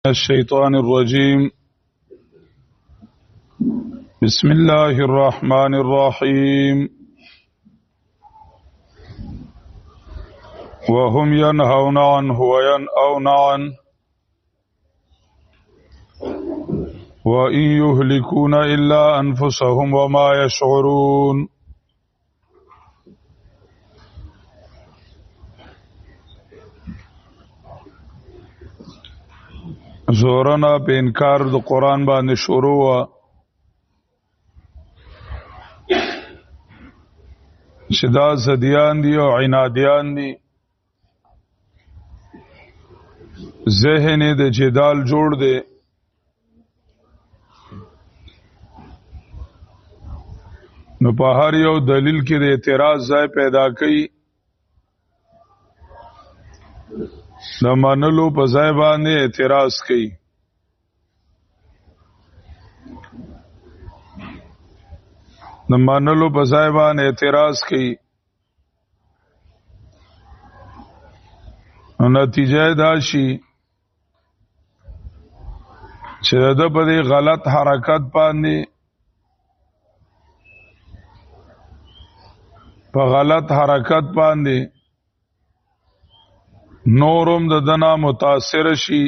الشيطان الرجيم. بسم الله الرحمن الرحيم. وهم ينهون عنه وينأون عنه وإن يهلكون إلا أنفسهم وما يشعرون. زورنا په انکار د قرآن باندې شروع وا چې دا زدیان دي او عنادیان دي، ذهن د جدال جوړ دی. نو په هر یو دلیل کې د اعتراض ځای پیدا کوي، د منلو په ځای باندې اعتراض کوي. د منلو په ځای باندې اعتراض کوي. نو نتیجه دا شي چې د په دې غلط حرکت باندې په غلط حرکت باندې نورم د دنا متاثر شي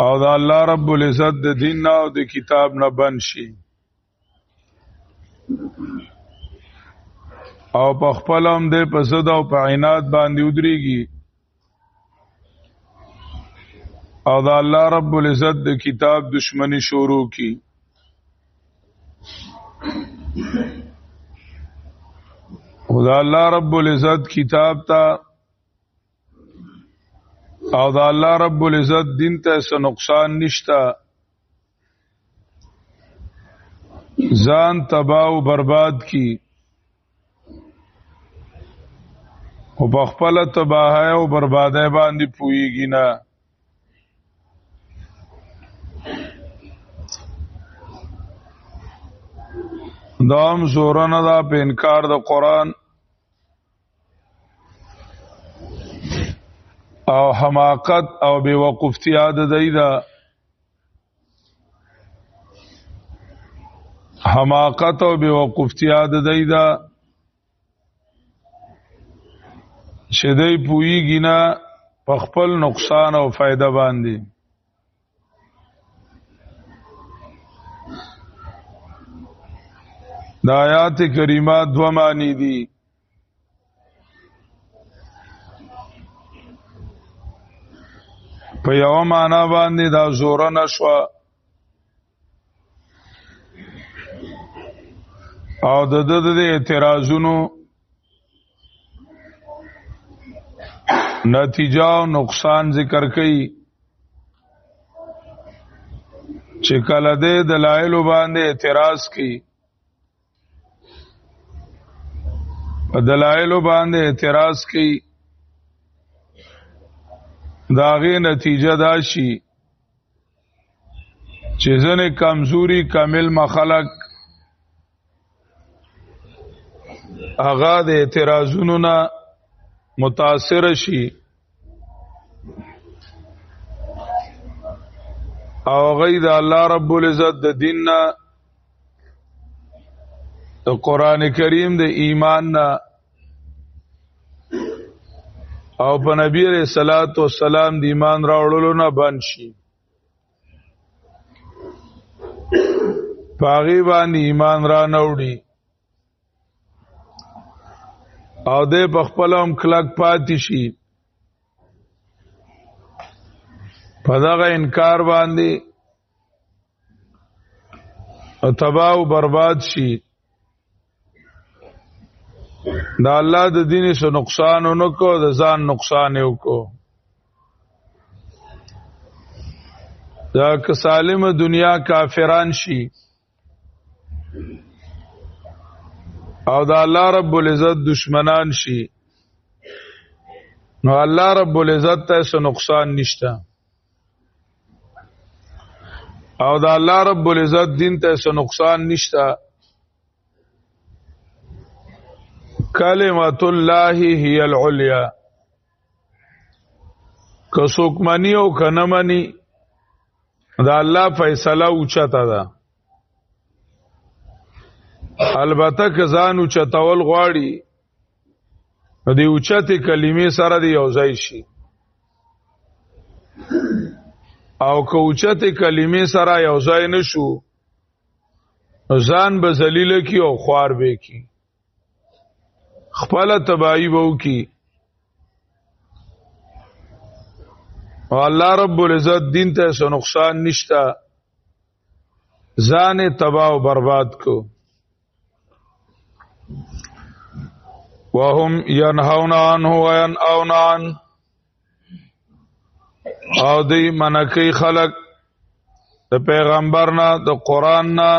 او د الله رب العزت د دین نه او د کتاب نه بن شي او په خپل هم د پسد او په عناد باندې ودرېږي او د الله رب العزت د کتاب دشمنی شروع کی. خدا الله رب العزت کتاب تا او دا الله رب العزت دین ته څه نقصان نشتا، ځان تباہ او برباد کی او په خپل تباہی او بربادی باندې پويږي نه. دام زورنا دا په انکار د قرآن او حماقت او بیوقفتیا د دی دا حماقت او بیوقفتیا د دی دا چې دی پویږي نه په خپل نقصان او فائدہ باندې. دا آیات کریمات دو معنی دي. په یو معنا باندې دا زور نشوا او د اعتراضونو نتیجه او نقصان ذکر کړي چې کله د دلایل باندې اعتراض کړي، په دلایل باندې اعتراض کړي، داغه نتیجه دا شي چې ځنه کمزوري کامل مخلق هغه د اعتراضونو نه متاثر شي او غید الله رب العزت د دین نه د قران کریم د ایمان نه او په نبی علیہ الصلوۃ والسلام د ایمان راوړلو نه بند شي، پاغي باندې ایمان را نوړي او د خپلم کلک پاتې شي، په دغه انکار باندې او تباہ او برباد شي. دا الله د دین څخه نقصان ونکو، د ځان نقصان وکړو. دا که سالم دنیا کافران شي او دا الله رب العزت دشمنان شي، نو الله رب العزت ته څه نقصان نشته او دا الله رب العزت دین ته څه نقصان نشته. کلمت الله هی العلیا، که څوک مني او که نه مني دا الله فیصله اوچته ده. البته که ځان اوچتول غواړي نو د اوچتې کلمې سره د یو ځای شي، او که اوچتې کلمې سره یو ځای نشو ځان به ذلیله کی او خوار به کی، خپل تباہی به وکي. او الله رب العزت دین ته څه نقصان نشتا، ځان تباہ او برباد کو. وهم ينهون عنه وينأون عنه، او دی منکی خلق د پیغمبر نه، د قرآن نه،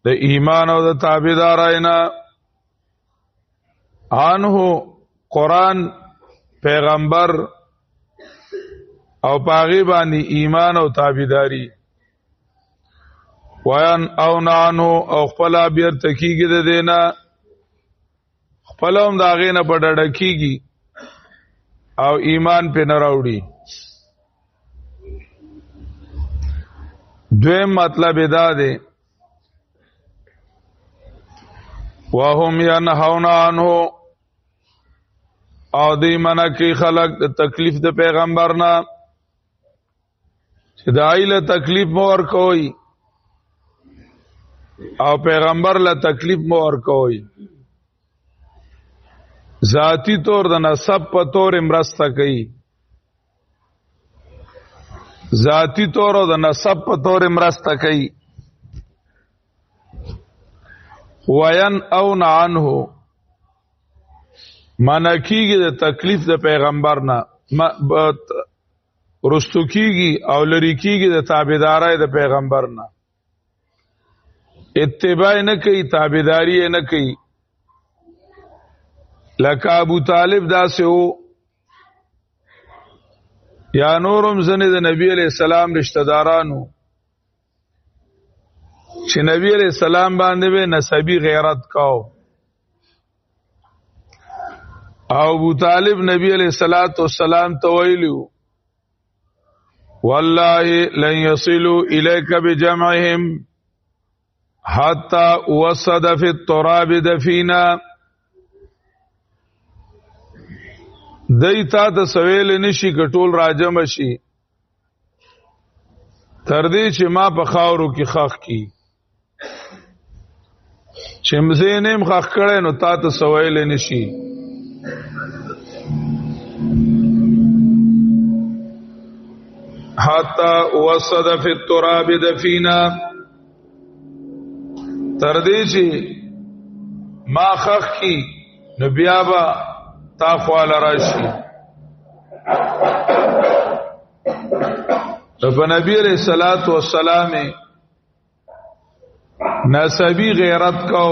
د ایمان او د تابعداراینا. عنه قرآن، پیغمبر او پاغي باندې ایمان او تابعداري. وينأون عنه، او خپل بیر تکیږي د دینا، خپل هم دا غې نه په ډډه کیږي او ایمان په نه راوړي. دویم مطلب دا دی وهم ينهون عنه، او دی منع کی خلق د تکلیف د پیغمبر نه، چې دای له تکلیف مو ورکوي او پیغمبر له تکلیف مو ورکوي. ذاتی طور د نسب په طور مرسته کوي، ذاتی طور او د نسب په طور مرسته کوي. وینأون عنه، منع کیږي د تکلیف د پیغمبر نه، رستو کیږي او لری کیږي د تابعدارای د پیغمبر نه، اتباع نه کوي، تابعداري نه کوي. لکه ابو طالب داسې وو، یا نورم زنه د نبی علیہ السلام رشتہ دارانو چې نبی علیہ السلام باندې به نسبی غیرت کاو، او ابو طالب نبی علیہ الصلوۃ والسلام ته ویلو والله لن يصلوا اليك بجمعهم حتى وصد في التراب دفینا. دای تا ته سویل نشي کټول راجم شي تر دې چې ما په خاورو کې خخ کی، چې مزینم خخ کړي نو تا ته سویل نشي. حتا وصد فی التراب دفینا، تر دې چې ما خخ کی نو بیا با تا خواله راشي. په نبی علیہ الصلوۃ والسلام نسبی غیرت کو،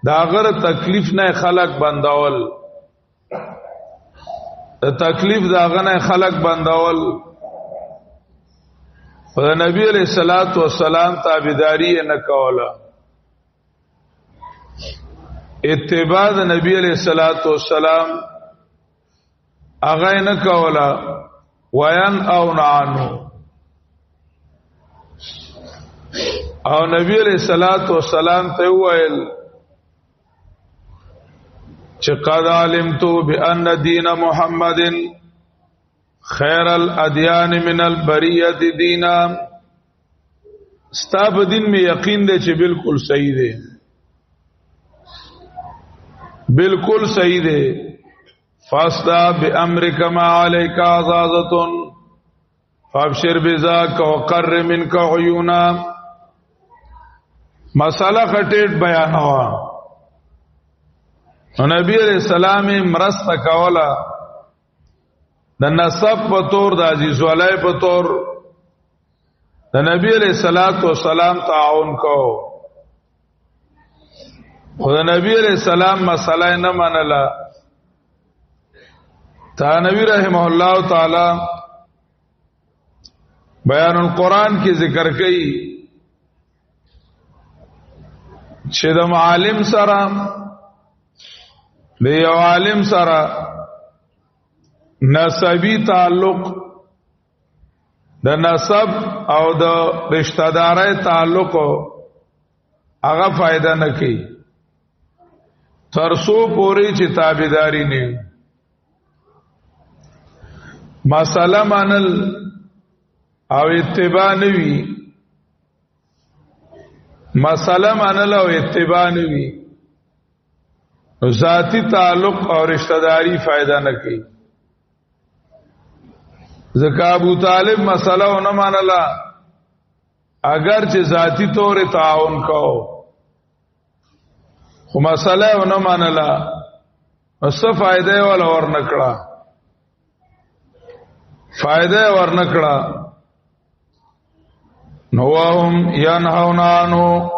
دا غره تکلیف نه خلق بندول، د تکلیف دا غنه خلق بندول. په نبی علیہ الصلوۃ والسلام تابعداري نه کوله، اتباع د نبی علیہ الصلوۃ والسلام هغه نه کولا. وینأون عنه، او نبی علیہ الصلوۃ والسلام ته ویل چې قد علمت بان دین محمد خیر الادیان من البریه دینا. ستا په دین می یقین دی چې بالکل صحیح دی، بالکل صحیح دے. فاسدا بامرک ما علیک عزازۃ فابشر بذاک وقر منک عیونا. مسئلہ خټیټ بیان ہوا، نبی علیہ السلام مرسته کولا د نسب په تور، د عزیز ولای په تور، د نبی علیہ الصلوۃ والسلام تعاون کو. خدا نبی علیہ السلام مسئلہ نه منلا. تا نبی رحمه الله تعالی بیان القرآن کی ذکر کئی چې د معلم سره د یو عالم سره نسبی تعلق د نسب او د رشتہ دارۍ تعلق هغه فائدہ نه کوي ترسو پوری چې تابعداري نه مساله منل او اتباع نوي مساله منل او اتباع نوي ذاتی تعلق او رشتہ داری فائدہ نه کوي ځکه ابو طالب مساله ونه منله اگر چې ذاتی طور تعاون کو خو مساله ونه منله څه فائدہ ولا ورنکړه فائدہ ورنکړه نوهم ينهون عنه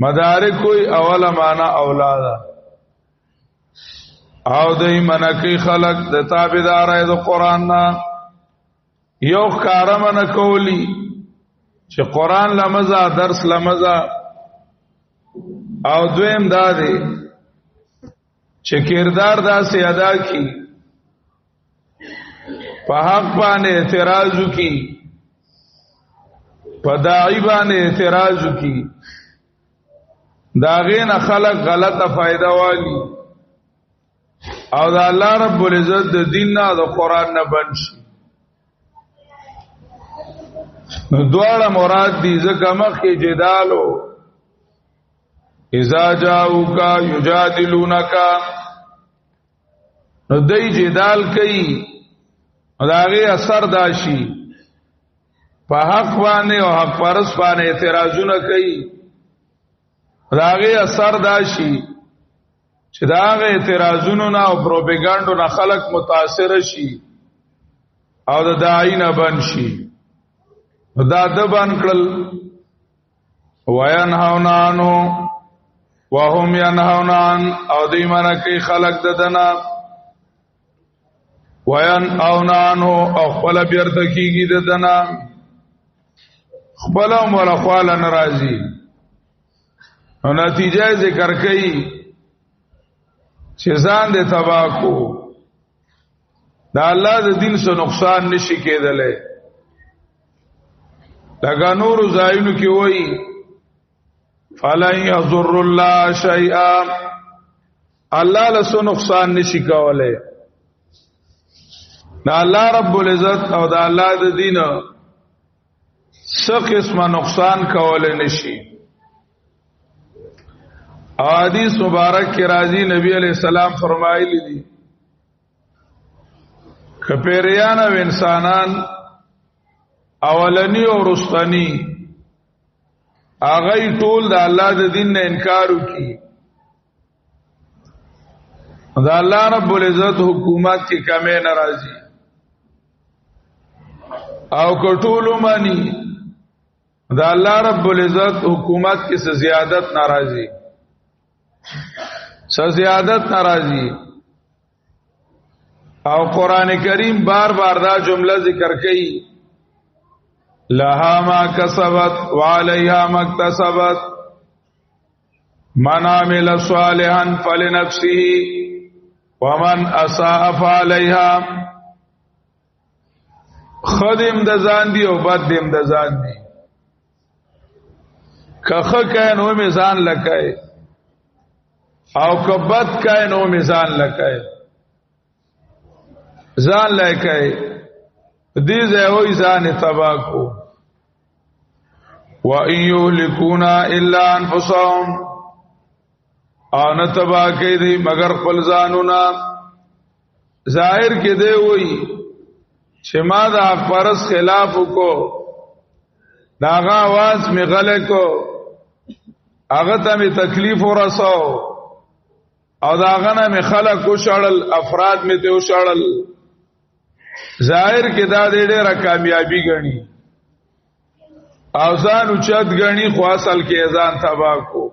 مدارک کوئی اول معنا اولادا او دای منکی خلق د تابعدارای د قران نا یو کارم نه کولی چې قران لمزه درس لمزه او دویم دا دی چې کردار داسې ادا کی په حق باندې اعتراض کی په داعی باندې اعتراض کی داغین خلق غلطه فائدہ والی او دا الله رب العزت د دین نه د قران نه بنشي نو دواړه مراد دي ځکه مخکې جدالو اذا جاءوك يجادلونك نو دای جدال کوي داغه اثر داشي په حق باندې او حق پرس باندې اعتراضونه کوي داغه اثر داشي چې داغه اعتراضونو نه او پروپاګاندا نه خلق متاثر شي او د داعینه بنشي دا د بنکل وینهون عنه وهم ينهون عن او دی منکی خلق ددنا وینهون عنه او خپل بیرته کیږي ددنا خپل مولا خپل ناراضي او نتیجه ذکر کړي چې ځان دې تبا کو دا الله د دین سره نقصان نشي کېدلې لکه نور زاینو کې وایي فلن یضر الله شیئا الله له سو نقصان نشي کولای دا الله رب العزت او دا الله د دین څه قسمه نقصان کولای نشي حدیث مبارک کی راضی نبی علیہ السلام فرمایلی دي کپیریان او انسانان اولنی او رستنی اغه ټول د الله د دین نه انکار وکي دا الله رب العزت حکومت کی کمه ناراضي او کټول مانی دا الله رب العزت حکومت کی سے زیادت ناراضي زیادت ناراضی او قران کریم بار بار دا جمله ذکر کړي لها ما کسبت وعليها ما اكتسبت من عمل صالحا فلنفسه ومن اساء فعليها خدم د ځان دی او بد دم د ځان دی کخه کینو میزان لکای او کبت کای نو میزان لکای ځان لکای دې زوی ځان تبا کو و ان یهلکونا الا انفسهم ان تبا کې دې مگر خپل ځانونه ظاهر کې دې وای چې ما د حق پرس خلاف کو داغه आवाज می غلې کو هغه ته می تکلیف ورساو او داغه نه می خلق کو شړل افراد می ته شړل ظاهر کې دا ډېره کامیابی غني او ځان اوچت غني خو اصل کې ځان تبا کو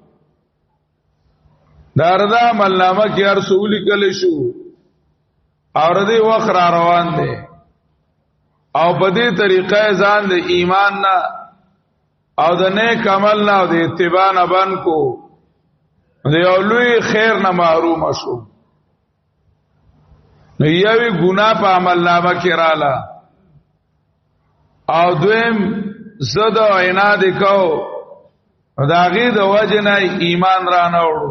داردا عملنامه کې رسول کله شو اور دې وخت را روان دي او په دې طریقې ځان د ایمان نه او د نیک عمل نه او د اتباع نه بن کو د یو لوی خیر نه محروم شو نو یوی ګناه په عمل نامه کې رااله او دویم زد او عناد کو داغي د وجنه ایمان را نوړو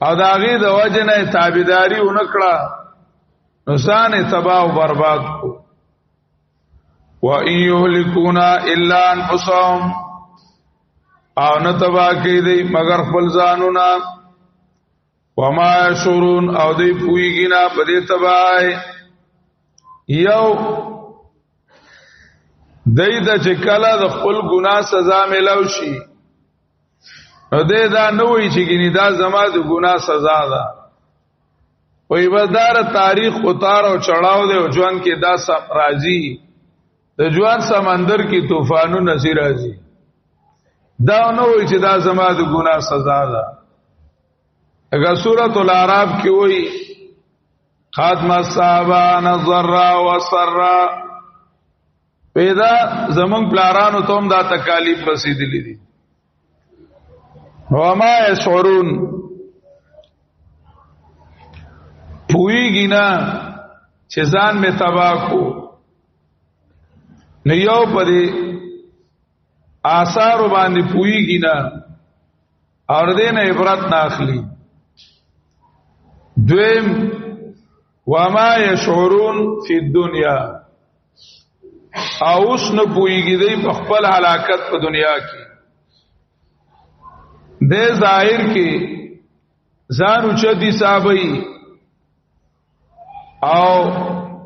او داغي د وجنه تابعداري ونکړه نو ځان تباہ او برباد کو وَإِن يُهْلِكُونَا إِلَّا أَنفُسَهُمْ او نه تبا کوي دی مگر خپل ځانونه وما يشعرون او دی پویږي نه په دې تباہي یو دای د چکلا د خپل ګناه سزا ملو شي نو دې دا نه وی چې ګینه دا زما د ګناه سزا ده وې بدار تاریخ اتار او چړاو دی او ځوان کې دا سم راځي د ځوان سمندر کې طوفانونه نصیر راځي دا نه وی چې دا زما د ګناه سزا ده اگر سورۃ الاعراف کې وی خاتم الصحابه نظر وسر پیدا زمون پلارانو توم دا تکالیف رسیدلی دي وما يشعرون پویږي نه چې ځان می تباہ کو نه یو پرې آثار باندې پویږي نه اور دې نه عبرت ناخلی دویم وما يشعرون فی الدنيا اوس نه پویږي دی په خپل هلاکت په دنیا کې د ظاهر کې ځان اوچدي صاحبې او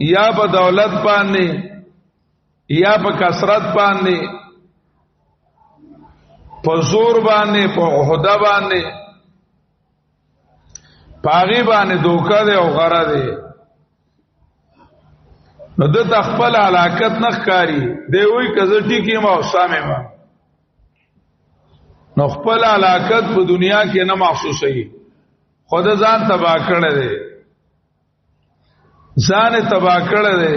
یا په دولت باندې یا په کثرت باندې په زور باندې په عہده باندې پاغي باندې دوکا دی او غره دی نو د تخپل علاقت نخکاری دی وی کزه ټیکی ما سامه ما نو خپل علاقت په دنیا کې نه محسوسي خود ځان تبا کړی دی ځان تبا کړی دی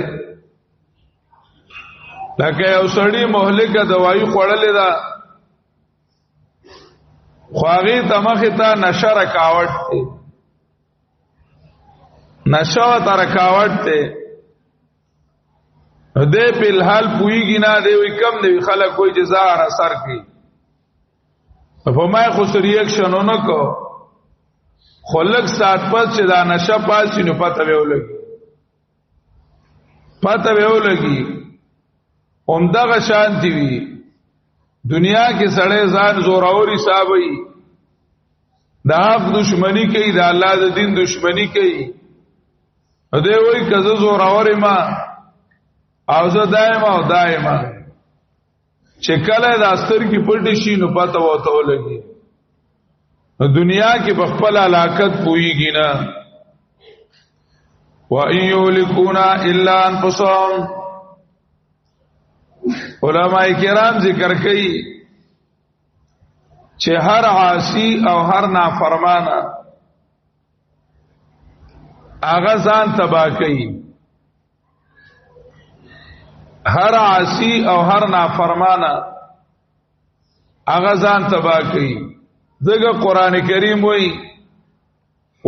لکه یو سړی مهلکه دوايي خوړلې ده خواغي تمخه ته نشه رکاوټ دی نشه ته رکاوټ دی دې په الحال پویږي نه دی وی کم دی خلک کوئی جزاء اثر کوي په ما خو ریاکشنونه کو خلک سات پس چې دا نشه پاسي نو پته ویولږي همدغه شانتی وی دنیا کې سړی ځان زوراوري صاحبې د حق دشمنی کوي د الله د دین دشمنی کوي دې وای کزه زوراوري ما او زه دایما چې کله د استر کې پټ شي نو پته وته ولګي دنیا کې په خپل علاقت پويږي نه وَإِن يُهْلِكُونَا إِلَّا أَنفُسَهُمْ علماء کرام ذکر کوي چې هر عاصی او هر نافرمانه هغه ځان تباہ کوي هر عاصی او هر نافرمانه هغه ځان تباہ کوي ځکه قران کریم وایي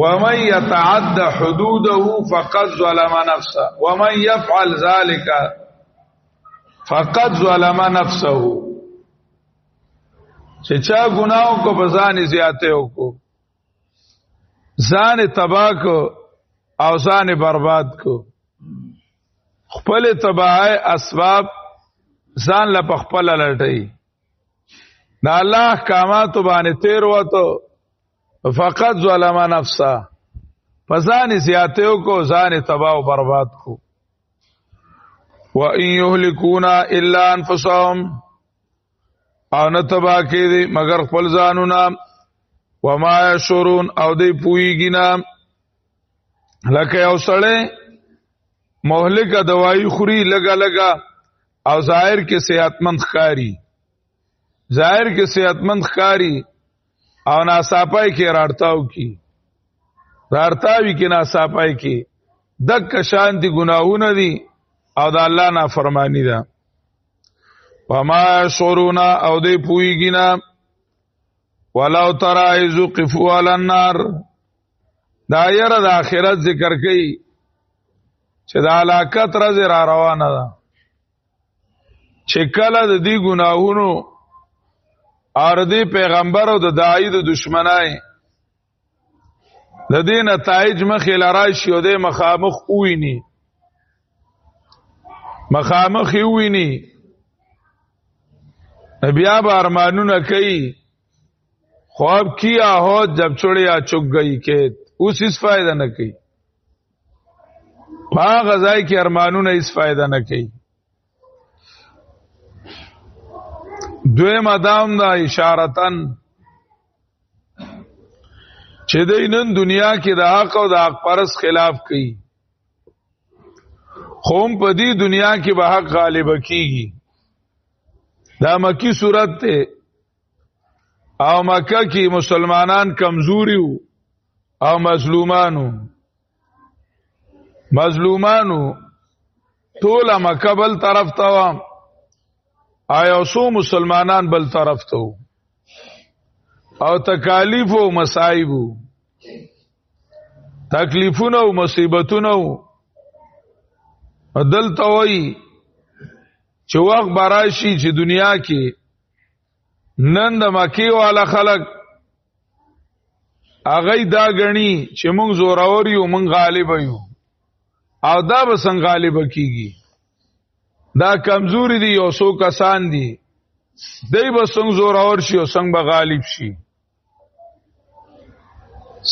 ومن يتعد حدوده فقد ظلم نفسه ومن يفعل ذلك فقد ظلم نفسه چې چا ګناو کو بزان زیاته کو ځان تباہ کو او ځان برباد کو خپل تباہی اسباب ځان له خپل لټي دا الله احکامات باندې تیر وته فقط ظلم نفسه فزان زیاتیو کو ځان تباہ او برباد کو وَإِن يُهْلِكُونَا إِلَّا أَنفُسَهُمْ او نه تباہ کړي مگر خپل ځانونه وما يشعرون او دوی پويږي نه لکه یو سړی مهلکه دوايي خوري لګا او ظاهر کې صحتمند ښکاری او ناصاپای کې راړتاوي کې ناصاپای کې دک شانتي ګناهونه دي او د الله نافرمانی ده وما يشعرون او دوی پويږي نه ولو ترى اذ وقفوا على النار دا یره د آخرت ذکر کوي چې د هلاکت ورځ را روانه ده چې کله د دې ګناهونو اور دې پیغمبر او د داعی د دشمنای د دې نتایج مخې لرای شي او د مخامخ وویني بیا به ارمانونه کوي خواب کیا ہو جب چھوڑیا چک گئی کھیت اس فائدہ نہ کوي ما غزای کی ارمانونه اس فائدہ نہ کوي دویم ادم دا اشارتن چې دینن دنیا کې د حق او د حق پرس خلاف کوي خوم په دې دنیا کې به حق غالب کیږي دا مکی صورت ته او مکه کې مسلمانان کمزوري او مظلومانو ټول مکه بل طرف ته آیا سو مسلمانان بل طرف ته او تکالیف او مصائب تکلیفونه او مصیبتونه بدل توي چې وخت براشي چې دنیا کې نن د مکی والا خلق اغه دا غني چې مونږ زورور یو مونږ غالب یو او دا به څنګه غالب کیږي دا کمزوري دي او سو کسان دي دای به څنګه زورور شي او څنګه به غالب شي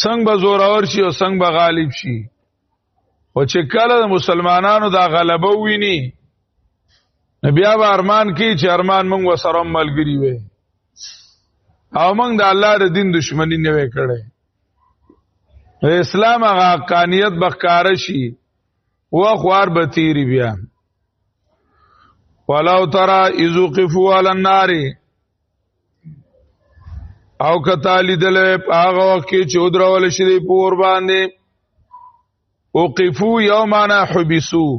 څنګه به زورور شي او څنګه به غالب شي او چې کله د مسلمانانو دا غلبه ویني بیا به ارمان کوي چې ارمان مونږ وسره ملګری وي او مونږ د الله د دین دشمنی نه وکړي اسلام هغه حقانیت بخکار شي خوار به تیری بیا ولو ترى اذ وقفوا على النار او کتالی دل هغه وخت کې چې ودرول شي په ور باندې وقفوا یومنا حبسوا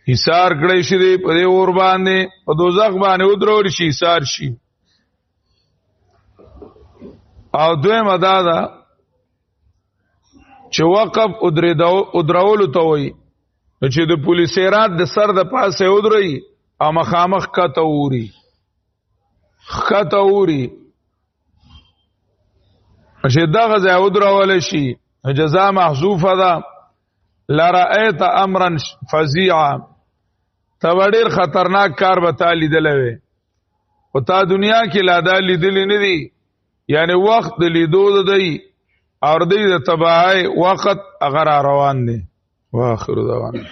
حصار کړی شي په ور باندې په دوزخ باندې ودرول شي حصار شي او دویم ادا دا چې وقف ادرول ته وي چې د پولیسیرات د سر د پاسه ودري او مخامخ کته ووري چې دغه ځای ودرول شي جزاء محذوفه ده لرأيت امرا فظيعا تبډیر خطرناک کار به تعالی دلوي او تا دنیا کې لا دا لیدل نه دي یعنی وخت د لیدو دی او د تباہی وخت اگر روان دي واخر دعوانا